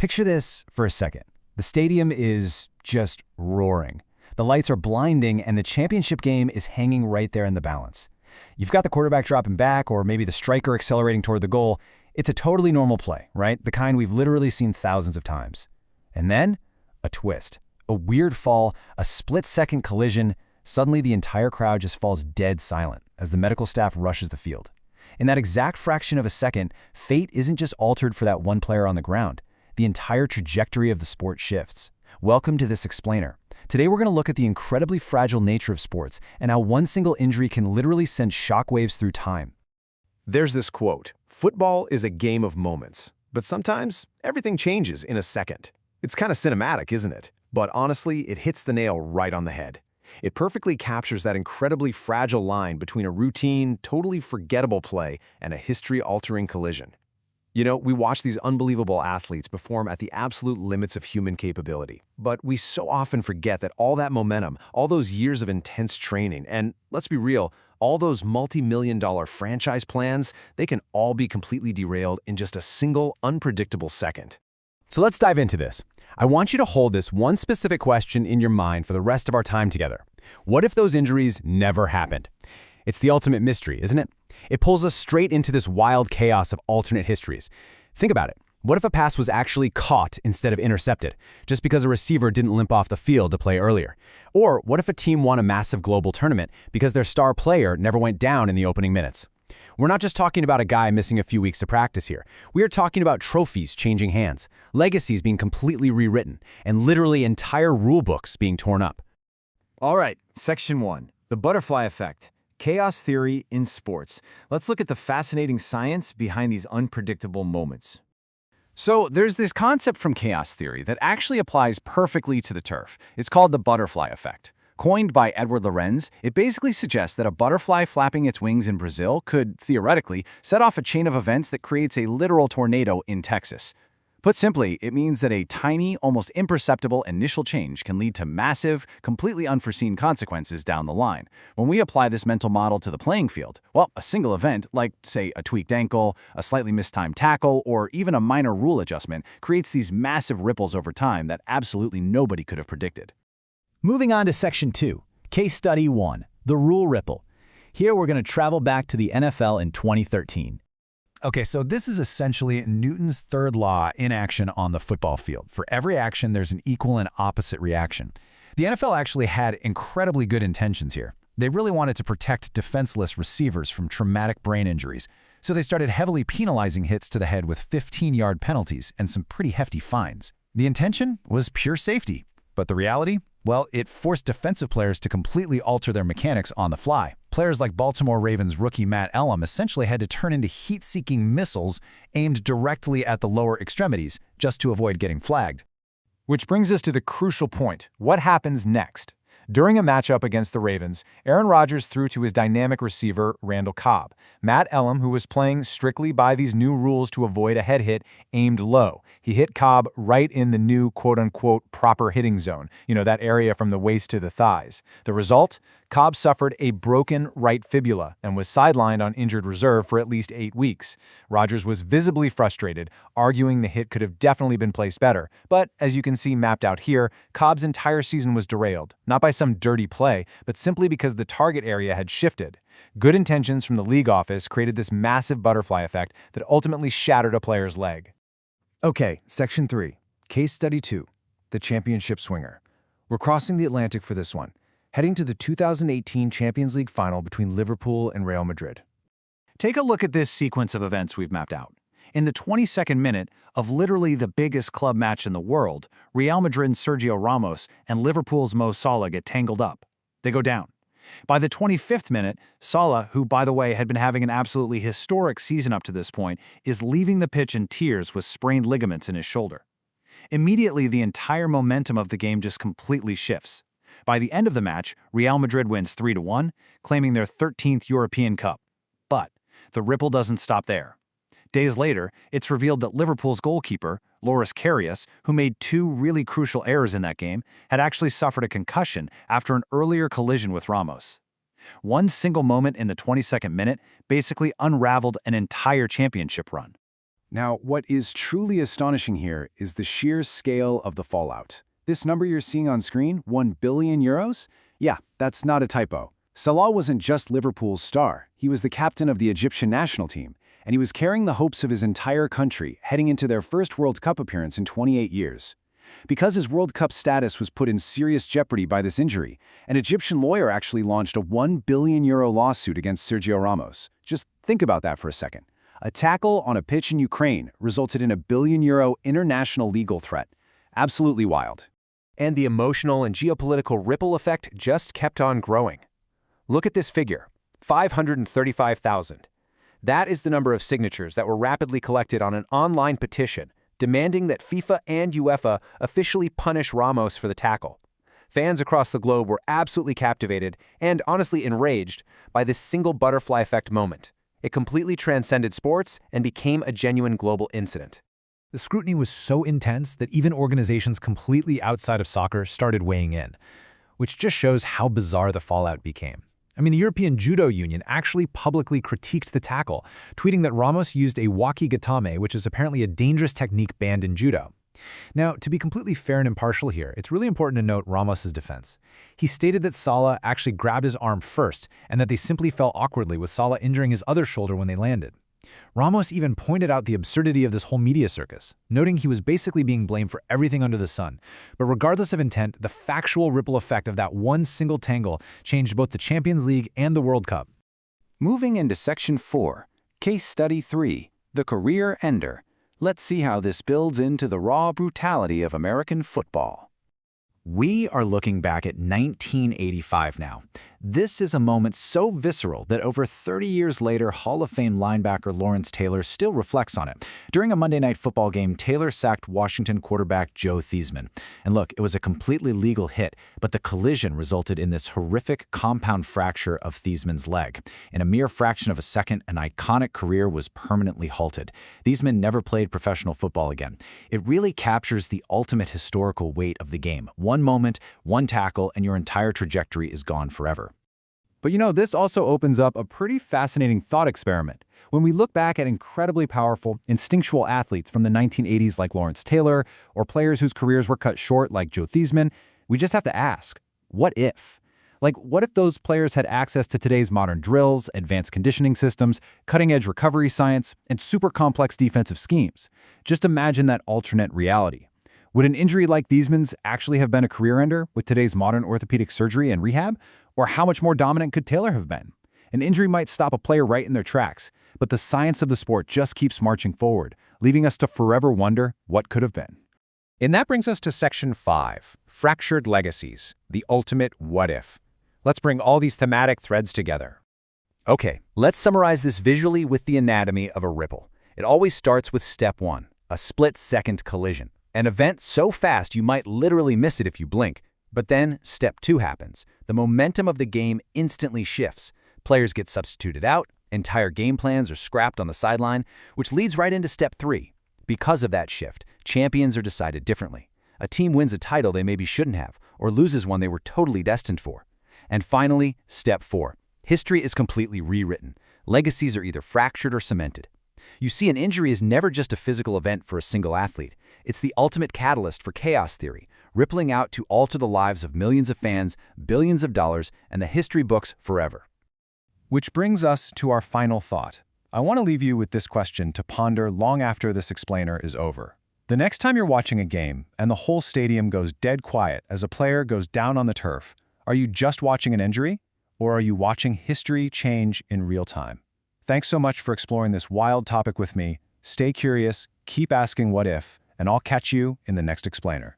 Picture this for a second. The stadium is just roaring. The lights are blinding and the championship game is hanging right there in the balance. You've got the quarterback dropping back or maybe the striker accelerating toward the goal. It's a totally normal play, right? The kind we've literally seen thousands of times. And then, a twist. A weird fall, a split-second collision. Suddenly the entire crowd just falls dead silent as the medical staff rushes the field. In that exact fraction of a second, fate isn't just altered for that one player on the ground. The entire trajectory of the sport shifts. Welcome to This Explainer. Today we're going to look at the incredibly fragile nature of sports and how one single injury can literally send shockwaves through time. There's this quote, "Football is a game of moments, but sometimes everything changes in a second." It's kind of cinematic, isn't it? But honestly, it hits the nail right on the head. It perfectly captures that incredibly fragile line between a routine, totally forgettable play and a history-altering collision. You know, we watch these unbelievable athletes perform at the absolute limits of human capability. But we so often forget that all that momentum, all those years of intense training, and let's be real, all those multi-million-dollar franchise plans, they can all be completely derailed in just a single, unpredictable second. So let's dive into this. I want you to hold this one specific question in your mind for the rest of our time together. What if those injuries never happened? It's the ultimate mystery, isn't it? It pulls us straight into this wild chaos of alternate histories. Think about it. What if a pass was actually caught instead of intercepted, just because a receiver didn't limp off the field to play earlier? Or what if a team won a massive global tournament because their star player never went down in the opening minutes? We're not just talking about a guy missing a few weeks of practice here. We are talking about trophies changing hands, legacies being completely rewritten, and literally entire rule books being torn up. All right, Section 1, the butterfly effect. Chaos theory in sports. Let's look at the fascinating science behind these unpredictable moments. So there's this concept from chaos theory that actually applies perfectly to the turf. It's called the butterfly effect. Coined by Edward Lorenz, it basically suggests that a butterfly flapping its wings in Brazil could, theoretically, set off a chain of events that creates a literal tornado in Texas. Put simply, it means that a tiny, almost imperceptible initial change can lead to massive, completely unforeseen consequences down the line. When we apply this mental model to the playing field, well, a single event, like, say, a tweaked ankle, a slightly mistimed tackle, or even a minor rule adjustment, creates these massive ripples over time that absolutely nobody could have predicted. Moving on to Section 2, Case Study 1, the rule ripple. Here we're going to travel back to the NFL in 2013. Okay, so this is essentially Newton's third law in action on the football field. For every action, there's an equal and opposite reaction. The NFL actually had incredibly good intentions here. They really wanted to protect defenseless receivers from traumatic brain injuries, so they started heavily penalizing hits to the head with 15-yard penalties and some pretty hefty fines. The intention was pure safety, but the reality? Well, it forced defensive players to completely alter their mechanics on the fly. Players like Baltimore Ravens rookie Matt Elam essentially had to turn into heat-seeking missiles aimed directly at the lower extremities just to avoid getting flagged. Which brings us to the crucial point. What happens next? During a matchup against the Ravens, Aaron Rodgers threw to his dynamic receiver, Randall Cobb. Matt Elam, who was playing strictly by these new rules to avoid a head hit, aimed low. He hit Cobb right in the new quote-unquote proper hitting zone, that area from the waist to the thighs. The result? Cobb suffered a broken right fibula and was sidelined on injured reserve for at least 8 weeks. Rodgers was visibly frustrated, arguing the hit could have definitely been placed better. But, as you can see mapped out here, Cobb's entire season was derailed, not by some dirty play, but simply because the target area had shifted. Good intentions from the league office created this massive butterfly effect that ultimately shattered a player's leg. Okay, Section 3, Case Study 2, the championship swinger. We're crossing the Atlantic for this one, heading to the 2018 Champions League final between Liverpool and Real Madrid. Take a look at this sequence of events we've mapped out. In the 22nd minute of literally the biggest club match in the world, Real Madrid's Sergio Ramos and Liverpool's Mo Salah get tangled up. They go down. By the 25th minute, Salah, who by the way had been having an absolutely historic season up to this point, is leaving the pitch in tears with sprained ligaments in his shoulder. Immediately, the entire momentum of the game just completely shifts. By the end of the match, Real Madrid wins 3-1, claiming their 13th European Cup. But the ripple doesn't stop there. Days later, it's revealed that Liverpool's goalkeeper, Loris Karius, who made 2 really crucial errors in that game, had actually suffered a concussion after an earlier collision with Ramos. One single moment in the 22nd minute basically unraveled an entire championship run. Now, what is truly astonishing here is the sheer scale of the fallout. This number you're seeing on screen, 1 billion euros? Yeah, that's not a typo. Salah wasn't just Liverpool's star. He was the captain of the Egyptian national team, and he was carrying the hopes of his entire country heading into their first World Cup appearance in 28 years. Because his World Cup status was put in serious jeopardy by this injury, an Egyptian lawyer actually launched a 1 billion euro lawsuit against Sergio Ramos. Just think about that for a second. A tackle on a pitch in Ukraine resulted in a €1 billion international legal threat. Absolutely wild. And the emotional and geopolitical ripple effect just kept on growing. Look at this figure, 535,000. That is the number of signatures that were rapidly collected on an online petition demanding that FIFA and UEFA officially punish Ramos for the tackle. Fans across the globe were absolutely captivated and honestly enraged by this single butterfly effect moment. It completely transcended sports and became a genuine global incident. The scrutiny was so intense that even organizations completely outside of soccer started weighing in, which just shows how bizarre the fallout became. I mean, the European Judo Union actually publicly critiqued the tackle, tweeting that Ramos used a wakigatame, which is apparently a dangerous technique banned in judo. Now, to be completely fair and impartial here, it's really important to note Ramos's defense. He stated that Salah actually grabbed his arm first and that they simply fell awkwardly, with Salah injuring his other shoulder when they landed. Ramos even pointed out the absurdity of this whole media circus, noting he was basically being blamed for everything under the sun. But regardless of intent, the factual ripple effect of that one single tangle changed both the Champions League and the World Cup. Moving into Section 4, Case Study 3, The Career Ender. Let's see how this builds into the raw brutality of American football. We are looking back at 1985 now. This is a moment so visceral that over 30 years later, Hall of Fame linebacker Lawrence Taylor still reflects on it. During a Monday Night Football game, Taylor sacked Washington quarterback Joe Theismann. And look, it was a completely legal hit, but the collision resulted in this horrific compound fracture of Theismann's leg. In a mere fraction of a second, an iconic career was permanently halted. Theismann never played professional football again. It really captures the ultimate historical weight of the game. One moment, one tackle, and your entire trajectory is gone forever. But you know, this also opens up a pretty fascinating thought experiment. When we look back at incredibly powerful, instinctual athletes from the 1980s like Lawrence Taylor, or players whose careers were cut short like Joe Theismann, we just have to ask, what if? Like, what if those players had access to today's modern drills, advanced conditioning systems, cutting-edge recovery science, and super complex defensive schemes? Just imagine that alternate reality. Would an injury like Theismann's actually have been a career ender with today's modern orthopedic surgery and rehab? Or how much more dominant could Taylor have been? An injury might stop a player right in their tracks, but the science of the sport just keeps marching forward, leaving us to forever wonder what could have been. And that brings us to Section 5, Fractured Legacies, the ultimate what if. Let's bring all these thematic threads together. Okay, let's summarize this visually with the anatomy of a ripple. It always starts with step 1, a split-second collision. An event so fast you might literally miss it if you blink. But then step 2 happens. The momentum of the game instantly shifts. Players get substituted out, entire game plans are scrapped on the sideline, which leads right into step 3. Because of that shift, champions are decided differently. A team wins a title they maybe shouldn't have, or loses one they were totally destined for. And finally, step 4. History is completely rewritten. Legacies are either fractured or cemented. You see, an injury is never just a physical event for a single athlete. It's the ultimate catalyst for chaos theory, rippling out to alter the lives of millions of fans, billions of dollars, and the history books forever. Which brings us to our final thought. I want to leave you with this question to ponder long after this explainer is over. The next time you're watching a game and the whole stadium goes dead quiet as a player goes down on the turf, are you just watching an injury, or are you watching history change in real time? Thanks so much for exploring this wild topic with me. Stay curious, keep asking what if, and I'll catch you in the next explainer.